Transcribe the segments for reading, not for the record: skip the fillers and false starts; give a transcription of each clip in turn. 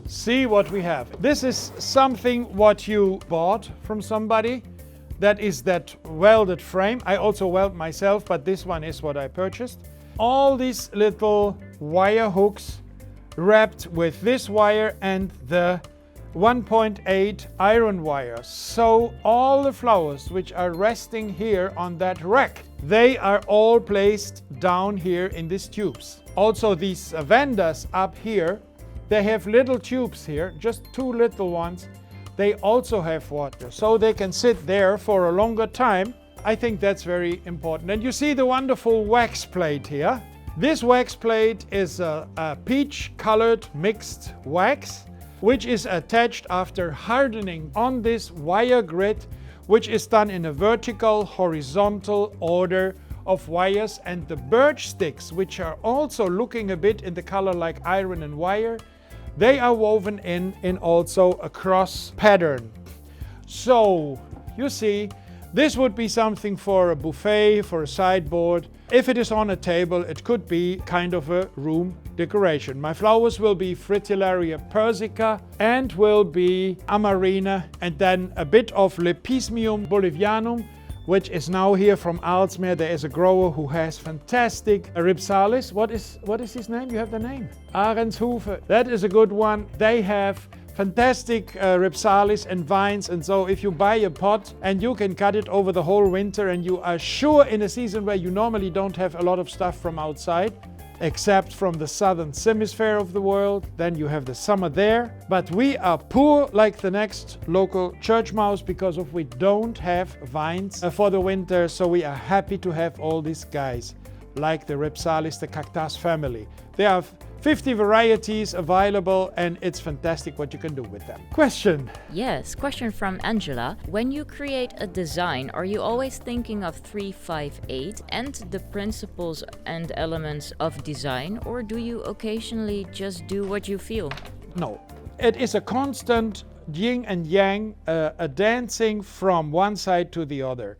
see what we have. This is something what you bought from somebody. That is that welded frame. I also weld myself, but this one is what I purchased. All these little wire hooks wrapped with this wire and the 1.8 iron wire. So all the flowers which are resting here on that rack, they are all placed down here in these tubes. Also these Vandas up here, they have little tubes here, just 2 little ones. They also have water, so they can sit there for a longer time. I think that's very important. And you see the wonderful wax plate here. This wax plate is a peach-colored mixed wax, which is attached after hardening on this wire grid, which is done in a vertical, horizontal order of wires. And the birch sticks, which are also looking a bit in the color like iron and wire, they are woven in also a cross pattern. So you see, this would be something for a buffet, for a sideboard. If it is on a table, it could be kind of a room decoration. My flowers will be Fritillaria persica and will be amarina, and then a bit of Lepismium bolivianum, which is now here from Aalsmeer. There is a grower who has fantastic ripsalis. What is his name? You have the name? Arendshoeve. That is a good one. They have fantastic ripsalis and vines, and so if you buy a pot and you can cut it over the whole winter, and you are sure in a season where you normally don't have a lot of stuff from outside, except from the southern hemisphere of the world, then you have the summer there. But we are poor like the next local church mouse because of we don't have vines for the winter, so we are happy to have all these guys like the ripsalis, the cactus family. There are 50 varieties available, and it's fantastic what you can do with them. Question? Yes, question from Angela. When you create a design, are you always thinking of 358 and the principles and elements of design, or do you occasionally just do what you feel? No, it is a constant yin and yang, a dancing from one side to the other.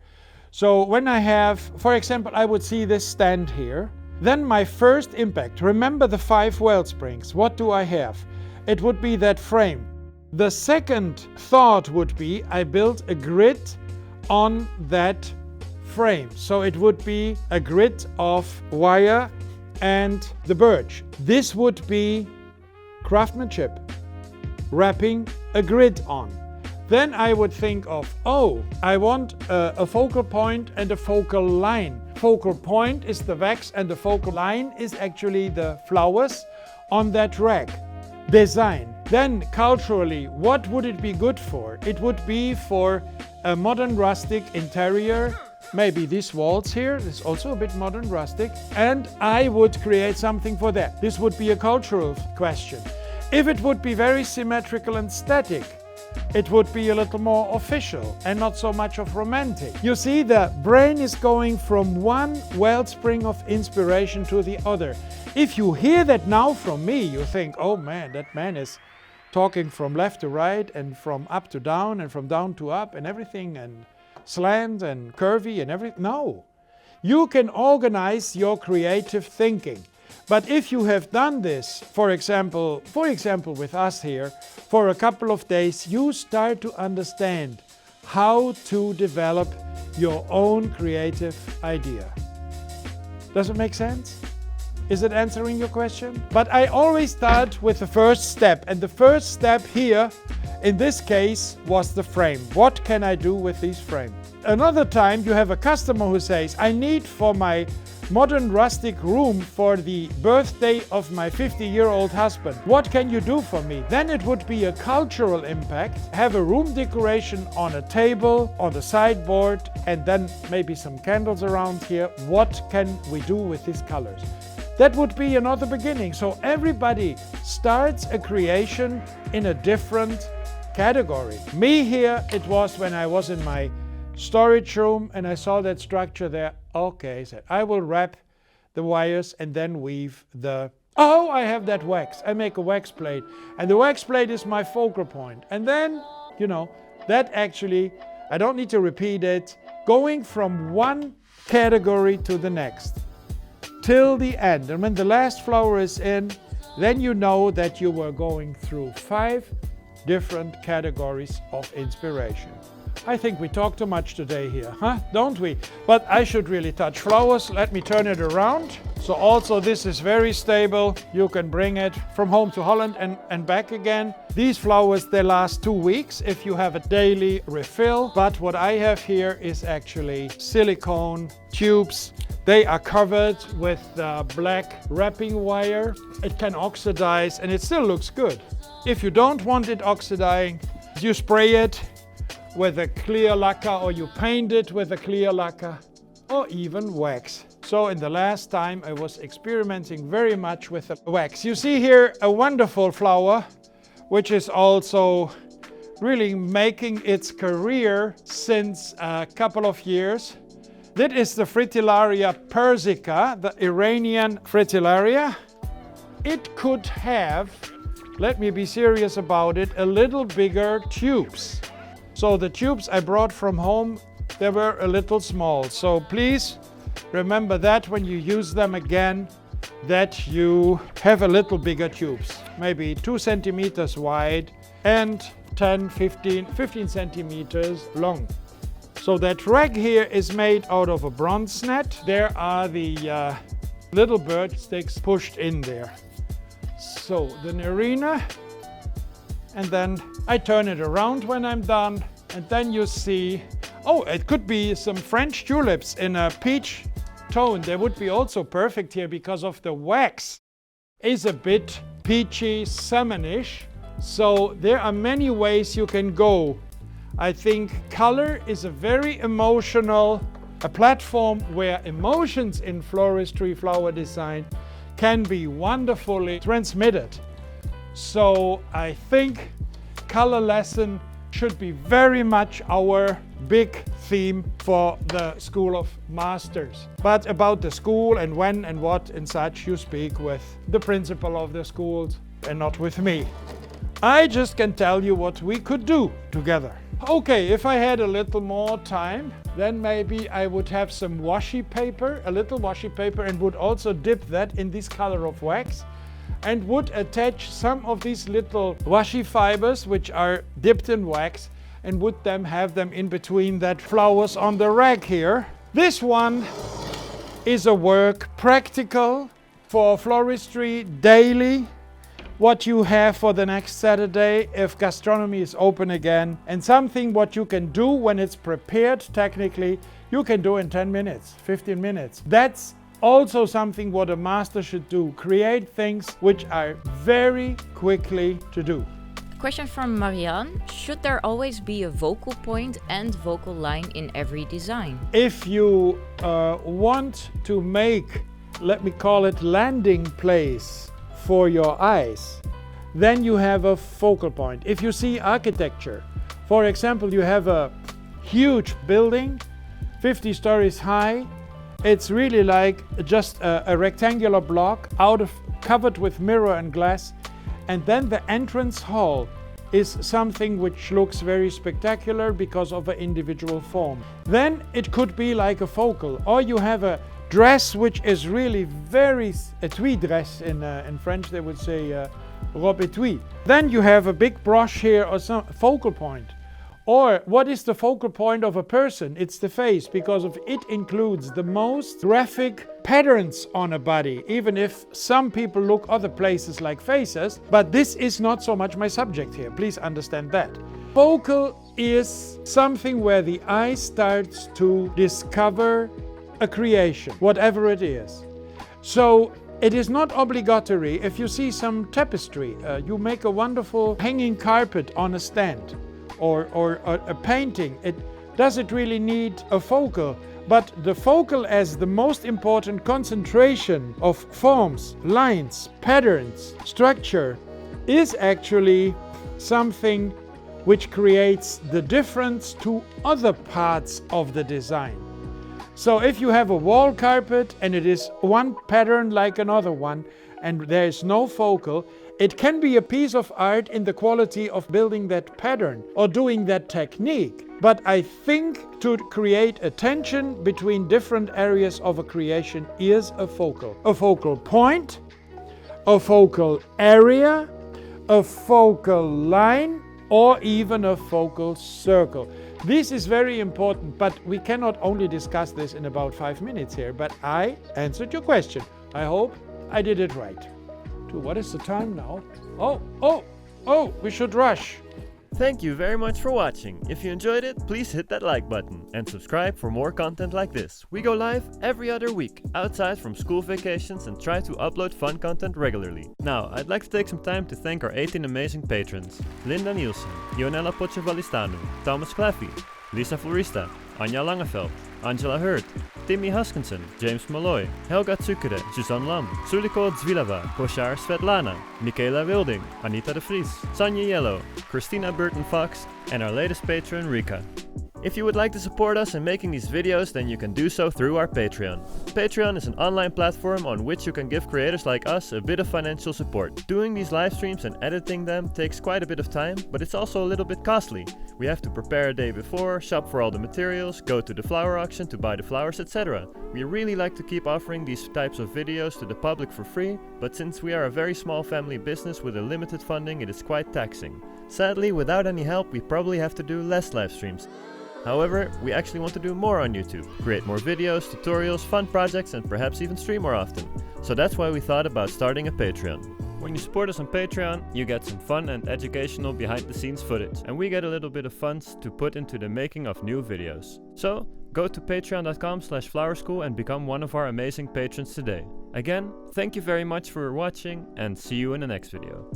So when I have, for example, I would see this stand here. Then my first impact, remember the 5 weld springs, what do I have? It would be that frame. The second thought would be I built a grid on that frame. So it would be a grid of wire and the birch. This would be craftsmanship, wrapping a grid on. Then I would think of, oh, I want a focal point and a focal line. Focal point is the wax and the focal line is actually the flowers on that rack. Design. Then culturally, what would it be good for? It would be for a modern rustic interior. Maybe these walls here, this is also a bit modern rustic. And I would create something for that. This would be a cultural question. If it would be very symmetrical and static, it would be a little more official and not so much of romantic. You see, the brain is going from one wellspring of inspiration to the other. If you hear that now from me, you think, oh man, that man is talking from left to right and from up to down and from down to up and everything and slant and curvy and everything. No, you can organize your creative thinking. But if you have done this, for example with us here, for a couple of days, you start to understand how to develop your own creative idea. Does it make sense? Is it answering your question? But I always start with the first step, and the first step here, in this case, was the frame. What can I do with this frame? Another time you have a customer who says, I need for my modern rustic room for the birthday of my 50-year-old husband. What can you do for me? Then it would be a cultural impact. Have a room decoration on a table, on the sideboard, and then maybe some candles around here. What can we do with these colors? That would be another beginning. So everybody starts a creation in a different category. Me here, it was when I was in my storage room and I saw that structure there. Okay, so I will wrap the wires and then weave the... Oh, I have that wax. I make a wax plate. And the wax plate is my focal point. And then, you know, that actually, I don't need to repeat it, going from one category to the next till the end. And when the last flower is in, then you know that you were going through 5 different categories of inspiration. I think we talk too much today here, huh? Don't we? But I should really touch flowers. Let me turn it around. So also this is very stable. You can bring it from home to Holland and back again. These flowers, they last 2 weeks if you have a daily refill. But what I have here is actually silicone tubes. They are covered with black wrapping wire. It can oxidize and it still looks good. If you don't want it oxidizing, you spray it with a clear lacquer, or you paint it with a clear lacquer, or even wax. So in the last time I was experimenting very much with the wax. You see here a wonderful flower, which is also really making its career since a couple of years. That is the Fritillaria persica, the Iranian Fritillaria. It could have, let me be serious about it, a little bigger tubes. So the tubes I brought from home, they were a little small. So please remember that when you use them again, that you have a little bigger tubes, maybe 2 centimeters wide and 15 centimeters long. So that rag here is made out of a bronze net. There are the little bird sticks pushed in there. So the Nerine, and then I turn it around when I'm done, and then you see, oh, it could be some French tulips in a peach tone. They would be also perfect here because of the wax is a bit peachy, salmonish. So there are many ways you can go. I think color is a very emotional, a platform where emotions in floristry, flower design can be wonderfully transmitted. So I think color lesson should be very much our big theme for the School of Masters. But about the school and when and what and such, you speak with the principal of the schools and not with me. I just can tell you what we could do together. Okay, if I had a little more time, then maybe I would have some washi paper, a little washi paper, and would also dip that in this color of wax and would attach some of these little washi fibers which are dipped in wax and would have them in between that flowers on the rag here. This one is a work practical for floristry daily. What you have for the next Saturday if gastronomy is open again, and something what you can do when it's prepared technically, you can do in 10 minutes, 15 minutes. That's also something what a master should do, create things which are very quickly to do. Question from Marianne. Should there always be a focal point and focal line in every design? If you want to make, let me call it landing place for your eyes, then you have a focal point. If you see architecture, for example, you have a huge building, 50 stories high. It's really like just a rectangular block covered with mirror and glass. And then the entrance hall is something which looks very spectacular because of an individual form. Then it could be like a focal, or you have a dress which is really very, a tweed dress in French they would say robe et tweed. Then you have a big brush here or some focal point. Or what is the focal point of a person? It's the face, because of it includes the most graphic patterns on a body, even if some people look other places like faces, but this is not so much my subject here, please understand that. Focal is something where the eye starts to discover a creation, whatever it is. So it is not obligatory. If you see some tapestry, you make a wonderful hanging carpet on a stand, or a painting, does it really need a focal? But the focal as the most important concentration of forms, lines, patterns, structure is actually something which creates the difference to other parts of the design. So if you have a wall carpet and it is one pattern like another one and there is no focal, it can be a piece of art in the quality of building that pattern or doing that technique. But I think to create a tension between different areas of a creation is a focal. A focal point, a focal area, a focal line, or even a focal circle. This is very important, but we cannot only discuss this in about 5 minutes here, but I answered your question. I hope I did it right. What is the time now? Oh, we should rush. Thank you very much for watching. If you enjoyed it, please hit that like button and subscribe for more content like this. We go live every other week, outside from school vacations, and try to upload fun content regularly. Now, I'd like to take some time to thank our 18 amazing patrons: Linda Nielsen, Ionella Pocevalistanu, Thomas Claffey, Lisa Florista, Anja Langeveld, Angela Hurt, Timmy Huskinson, James Malloy, Helga Tsukere, Suzanne Lam, Suliko Dzvilava, Koshar Svetlana, Michaela Wilding, Anita de Vries, Sanja Yellow, Christina Burton Fox, and our latest patron Rika. If you would like to support us in making these videos, then you can do so through our Patreon. Patreon is an online platform on which you can give creators like us a bit of financial support. Doing these live streams and editing them takes quite a bit of time, but it's also a little bit costly. We have to prepare a day before, shop for all the materials, go to the flower auction to buy the flowers, etc. We really like to keep offering these types of videos to the public for free, but since we are a very small family business with a limited funding, it is quite taxing. Sadly, without any help, we probably have to do less live streams. However, we actually want to do more on YouTube, create more videos, tutorials, fun projects, and perhaps even stream more often. So that's why we thought about starting a Patreon. When you support us on Patreon, you get some fun and educational behind the scenes footage, and we get a little bit of funds to put into the making of new videos. So, go to patreon.com/flowerschool and become one of our amazing patrons today. Again, thank you very much for watching, and see you in the next video.